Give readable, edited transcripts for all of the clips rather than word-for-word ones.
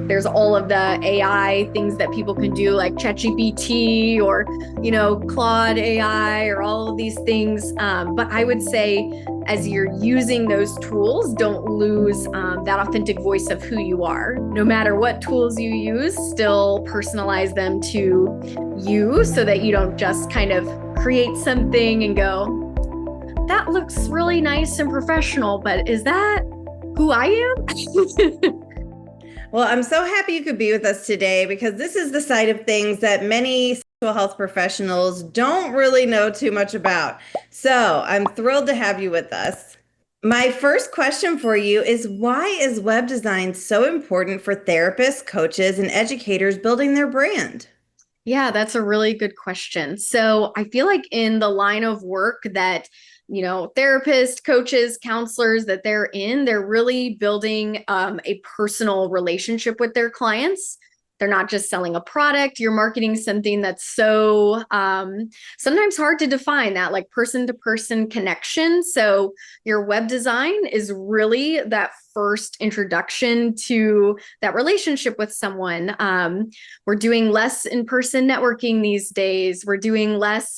There's all of the AI things that people can do, like ChatGPT or, Claude AI or all of these things. But I would say, as you're using those tools, don't lose that authentic voice of who you are. No matter what tools you use, still personalize them to you so that you don't just kind of create something and go, that looks really nice and professional, but is that who I am? Well, I'm so happy you could be with us today because this is the side of things that many sexual health professionals don't really know too much about. So I'm thrilled to have you with us. My first question for you is why is web design so important for therapists, coaches, and educators building their brand? Yeah, that's a really good question. So I feel like in the line of work that, therapists, coaches, counselors that they're really building a personal relationship with their clients. They're not just selling a product, you're marketing something that's so sometimes hard to define, that like person to person connection. So your web design is really that first introduction to that relationship with someone. We're doing less in-person networking these days. We're doing less,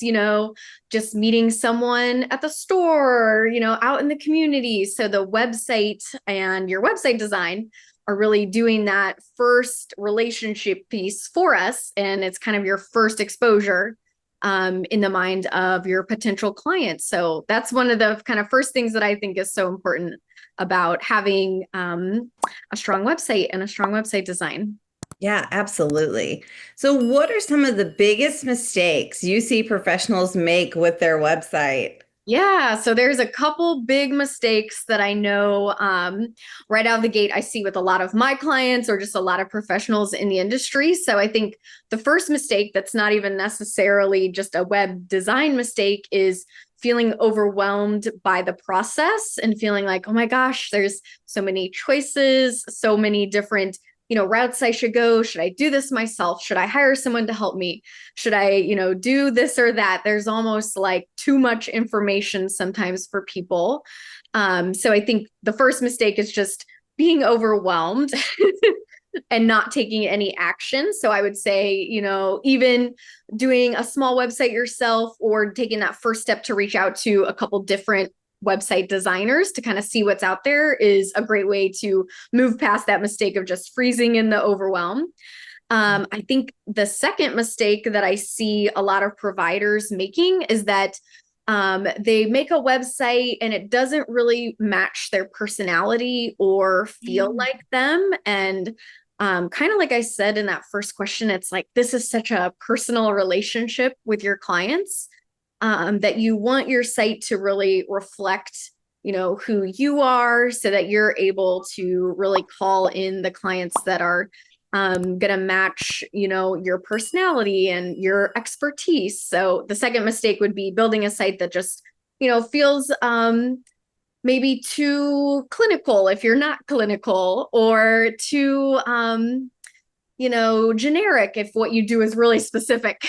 just meeting someone at the store, out in the community. So the website and your website design are really doing that first relationship piece for us. And it's kind of your first exposure in the mind of your potential clients. So that's one of the kind of first things that I think is so important about having a strong website and a strong website design. Yeah, absolutely. So, what are some of the biggest mistakes you see professionals make with their website? Yeah, so there's a couple big mistakes that I know right out of the gate I see with a lot of my clients or just a lot of professionals in the industry. So I think the first mistake that's not even necessarily just a web design mistake is feeling overwhelmed by the process and feeling like, oh my gosh, there's so many choices, so many different routes I should go. Should I do this myself? Should I hire someone to help me? Should I, do this or that? There's almost like too much information sometimes for people. So I think the first mistake is just being overwhelmed and not taking any action. So I would say, even doing a small website yourself or taking that first step to reach out to a couple different website designers to kind of see what's out there is a great way to move past that mistake of just freezing in the overwhelm. I think the second mistake that I see a lot of providers making is that they make a website and it doesn't really match their personality or feel Mm. like them. And kind of like I said in that first question, it's like this is such a personal relationship with your clients that you want your site to really reflect who you are so that you're able to really call in the clients that are going to match your personality and your expertise. So the second mistake would be building a site that just feels maybe too clinical if you're not clinical, or too generic if what you do is really specific.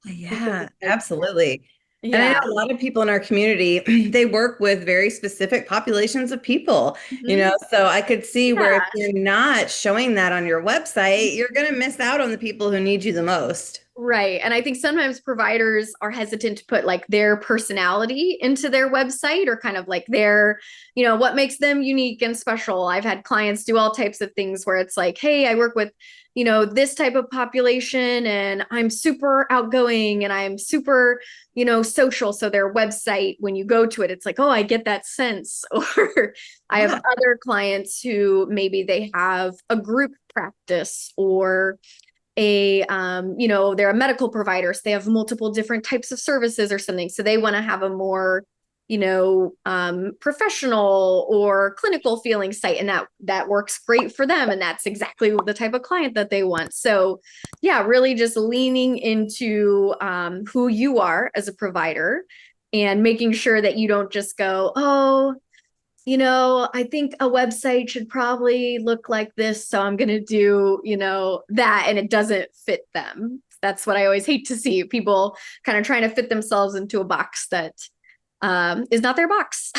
Yeah, absolutely. And I know Yeah. a lot of people in our community, they work with very specific populations of people, Mhm. so I could see where if Yeah. you're not showing that on your website, you're going to miss out on the people who need you the most. Right. And I think sometimes providers are hesitant to put like their personality into their website or kind of like their, what makes them unique and special. I've had clients do all types of things where it's like, hey, I work with, this type of population and I'm super outgoing and I'm super, social. So their website, when you go to it, it's like, oh, I get that sense. Or I have Yeah. other clients who maybe they have a group practice or they're a medical provider, so they have multiple different types of services or something, so they want to have a more professional or clinical feeling site, and that works great for them, and that's exactly the type of client that they want. So yeah, really just leaning into who you are as a provider and making sure that you don't just go, oh, I think a website should probably look like this. So I'm going to do, that. And it doesn't fit them. That's what I always hate to see, people kind of trying to fit themselves into a box that is not their box.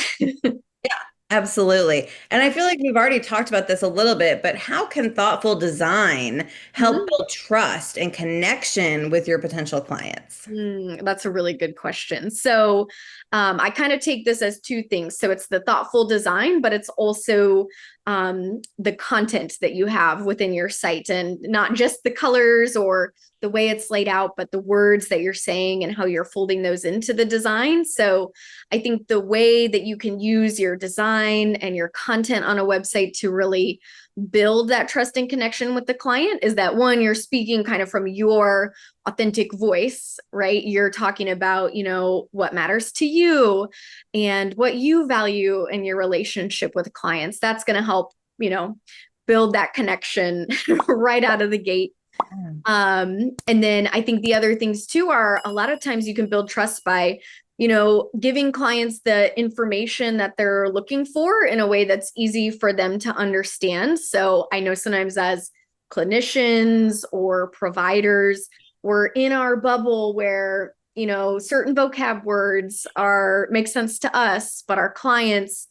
Absolutely. And I feel like we've already talked about this a little bit, but how can thoughtful design help Mhm. build trust and connection with your potential clients? That's a really good question. So, I kind of take this as two things. So, it's the thoughtful design, but it's also the content that you have within your site, and not just the colors or the way it's laid out, but the words that you're saying and how you're folding those into the design. So, I think the way that you can use your design and your content on a website to really build that trust and connection with the client is that, one, you're speaking kind of from your authentic voice, right? You're talking about, what matters to you and what you value in your relationship with clients. That's going to help, build that connection right out of the gate. And then I think the other things too are, a lot of times you can build trust by, giving clients the information that they're looking for in a way that's easy for them to understand. So I know sometimes as clinicians or providers, we're in our bubble where, certain vocab words are make sense to us, but our clients,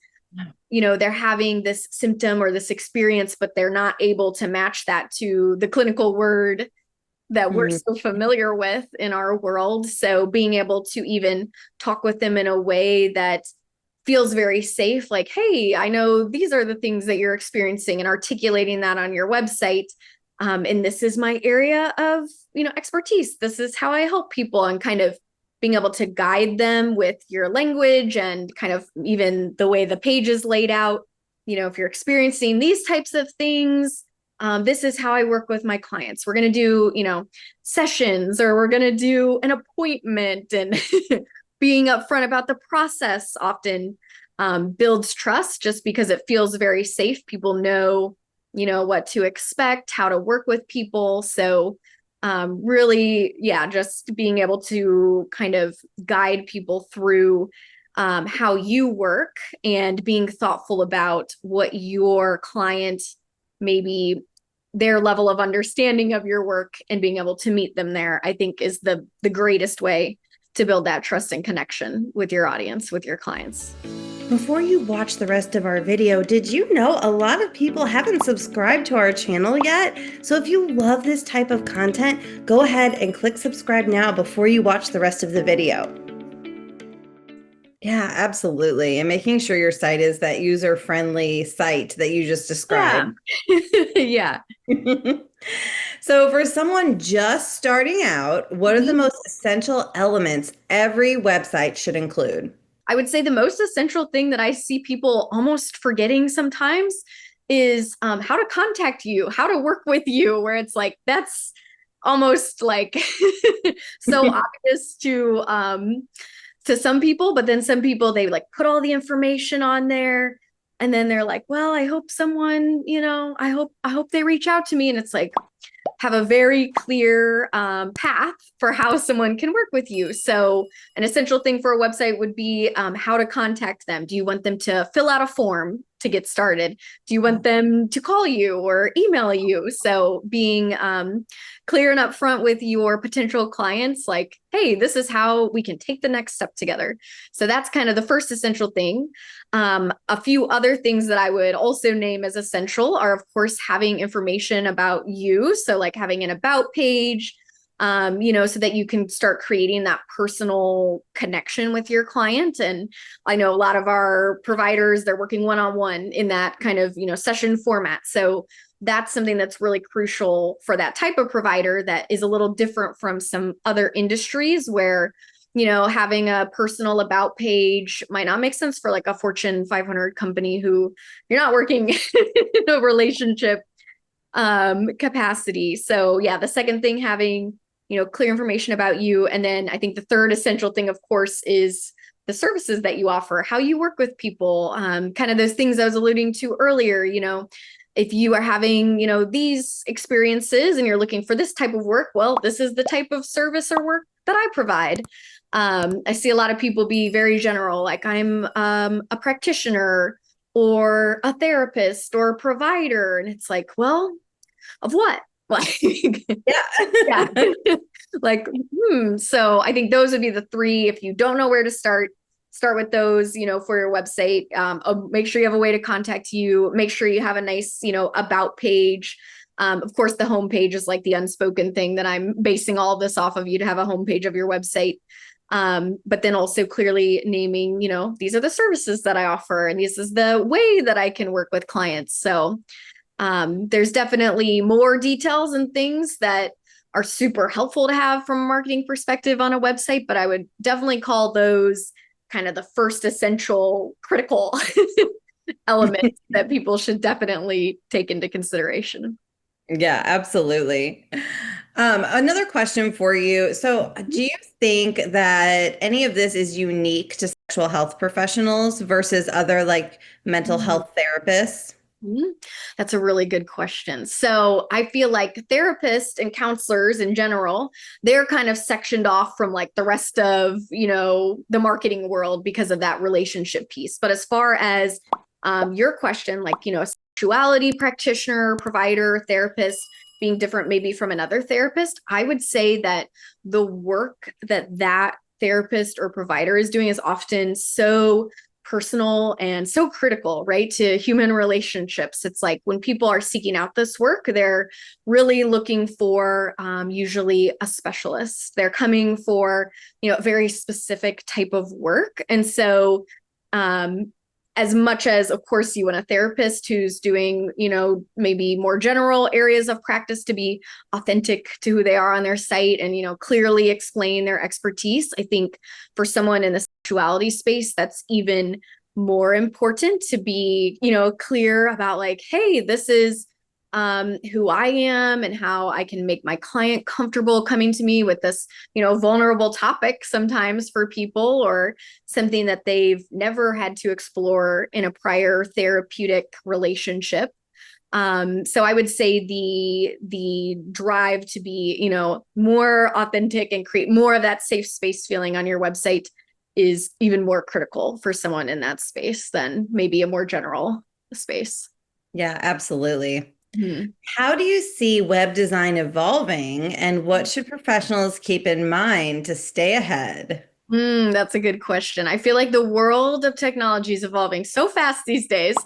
they're having this symptom or this experience, but they're not able to match that to the clinical word that we're Mhm. so familiar with in our world. So being able to even talk with them in a way that feels very safe, like, hey, I know these are the things that you're experiencing, and articulating that on your website. And this is my area of, expertise. This is how I help people, and kind of being able to guide them with your language and kind of even the way the page is laid out. If you're experiencing these types of things, this is how I work with my clients. We're going to do, sessions, or we're going to do an appointment, and being upfront about the process often builds trust, just because it feels very safe. People know, what to expect, how to work with people. So really, yeah, just being able to kind of guide people through how you work, and being thoughtful about what your client, maybe their level of understanding of your work, and being able to meet them there, I think is the greatest way to build that trust and connection with your audience, with your clients. Before you watch the rest of our video, did you know a lot of people haven't subscribed to our channel yet? So if you love this type of content, go ahead and click subscribe now before you watch the rest of the video. Yeah, absolutely. And making sure your site is that user-friendly site that you just Yeah. described. Yeah. So for someone just starting out, what are the Mhm. most essential elements every website should include? I would say the most essential thing that I see people almost forgetting sometimes is how to contact you, how to work with you, where it's like, that's almost like so obvious to some people, but then some people, they like put all the information on there, and then they're like, well, I hope someone, I hope they reach out to me. And it's like, have a very clear path for how someone can work with you. So, an essential thing for a website would be how to contact them. Do you want them to fill out a form to get started? Do you want them to call you or email you? So, being clear and upfront with your potential clients, like, hey, this is how we can take the next step together. So, that's kind of the first essential thing. A few other things that I would also name as essential are, of course, having information about you. So, like having an about page, so that you can start creating that personal connection with your client. And I know a lot of our providers, they're working one-on-one in that kind of, session format. So that's something that's really crucial for that type of provider, that is a little different from some other industries where, having a personal about page might not make sense for like a Fortune 500 company who you're not working in a relationship capacity. So yeah, the second thing, having, clear information about you. And then I think the third essential thing, of course, is the services that you offer, how you work with people, kind of those things I was alluding to earlier. If you are having, these experiences and you're looking for this type of work, well, this is the type of service or work that I provide. I see a lot of people be very general, like, I'm a practitioner or a therapist or a provider. And it's like, well, of what? Like, yeah. Yeah. Like, So I think those would be the three. If you don't know where to start, start with those, for your website. Make sure you have a way to contact you. Make sure you have a nice, about page. Of course, the homepage is like the unspoken thing that I'm basing all of this off of, you to have a homepage of your website. But then also clearly naming, these are the services that I offer, and this is the way that I can work with clients. So there's definitely more details and things that are super helpful to have from a marketing perspective on a website, but I would definitely call those kind of the first essential critical elements that people should definitely take into consideration. Yeah, absolutely. Another question for you. So, do you think that any of this is unique to sexual health professionals versus other like mental health therapists? Mhm. That's a really good question. So I feel like therapists and counselors in general, they're kind of sectioned off from like the rest of, the marketing world because of that relationship piece. But as far as your question, like, sexuality practitioner, provider, therapist being different maybe from another therapist, I would say that the work that therapist or provider is doing is often so personal and so critical, right, to human relationships. It's like when people are seeking out this work, they're really looking for usually a specialist. They're coming for, a very specific type of work. And so, as much as, of course, you want a therapist who's doing, maybe more general areas of practice to be authentic to who they are on their site and, clearly explain their expertise. I think for someone in the sexuality space, that's even more important to be, clear about like, hey, this is who I am and how I can make my client comfortable coming to me with this, vulnerable topic sometimes for people, or something that they've never had to explore in a prior therapeutic relationship. So I would say the drive to be, more authentic and create more of that safe space feeling on your website is even more critical for someone in that space than maybe a more general space. Yeah, absolutely. Hmm. How do you see web design evolving, and what should professionals keep in mind to stay ahead? That's a good question. I feel like the world of technology is evolving so fast these days.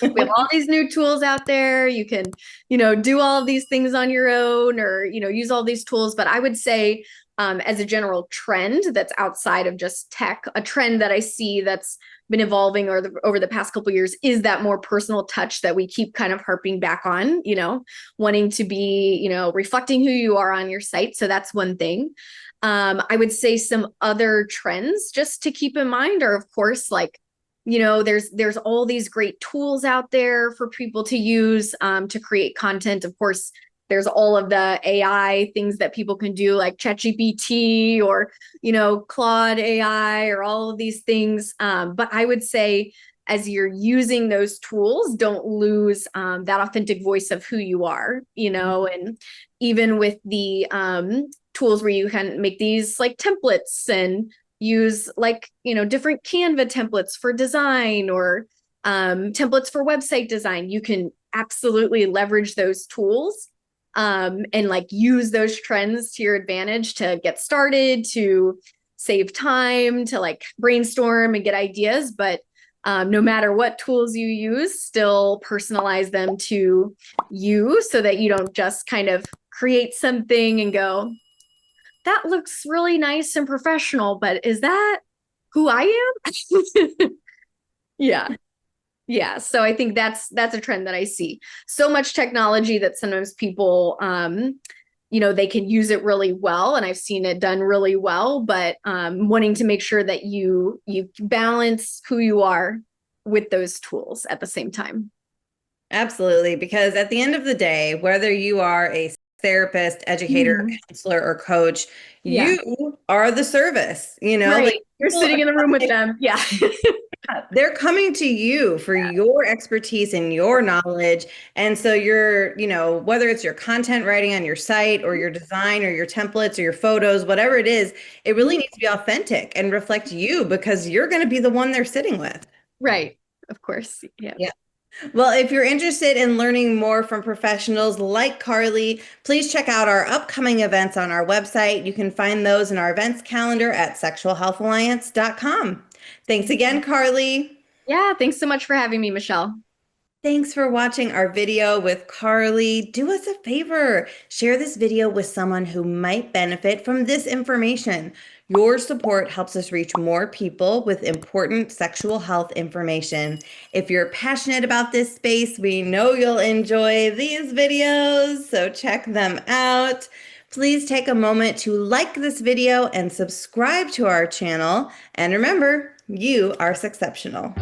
We have all these new tools out there. You can, do all of these things on your own, or, use all these tools. But I would say, as a general trend that's outside of just tech, a trend that I see that's been evolving over the past couple of years is that more personal touch that we keep kind of harping back on, wanting to be, reflecting who you are on your site. So that's one thing. I would say some other trends just to keep in mind are, of course, like, there's all these great tools out there for people to use to create content. Of course, there's all of the AI things that people can do, like ChatGPT or, Claude AI or all of these things. But I would say, as you're using those tools, don't lose that authentic voice of who you are, and even with the tools where you can make these like templates and use like, different Canva templates for design, or templates for website design. You can absolutely leverage those tools and like use those trends to your advantage to get started, to save time, to like brainstorm and get ideas. But no matter what tools you use, still personalize them to you so that you don't just kind of create something and go, that looks really nice and professional, but is that who I am? Yeah. Yeah. So I think that's a trend that I see. So much technology that sometimes people they can use it really well, and I've seen it done really well, but wanting to make sure that you balance who you are with those tools at the same time. Absolutely, because at the end of the day, whether you are a therapist, educator, Mhm. counselor, or coach, Yeah. you are the service. Right. Like You're people sitting in the room with them. Yeah. they're coming to you for your expertise and your knowledge. And so you're, whether it's your content writing on your site or your design or your templates or your photos, whatever it is, it really needs to be authentic and reflect you because you're going to be the one they're sitting with. Right. Of course. Yeah. Yeah. Well, if you're interested in learning more from professionals like Carly, please check out our upcoming events on our website. You can find those in our events calendar at sexualhealthalliance.com. Thanks again, Carly. Yeah, thanks so much for having me, Michelle. Thanks for watching our video with Carly. Do us a favor, share this video with someone who might benefit from this information. Your support helps us reach more people with important sexual health information. If you're passionate about this space, we know you'll enjoy these videos, so check them out. Please take a moment to like this video and subscribe to our channel. And remember, you are exceptional.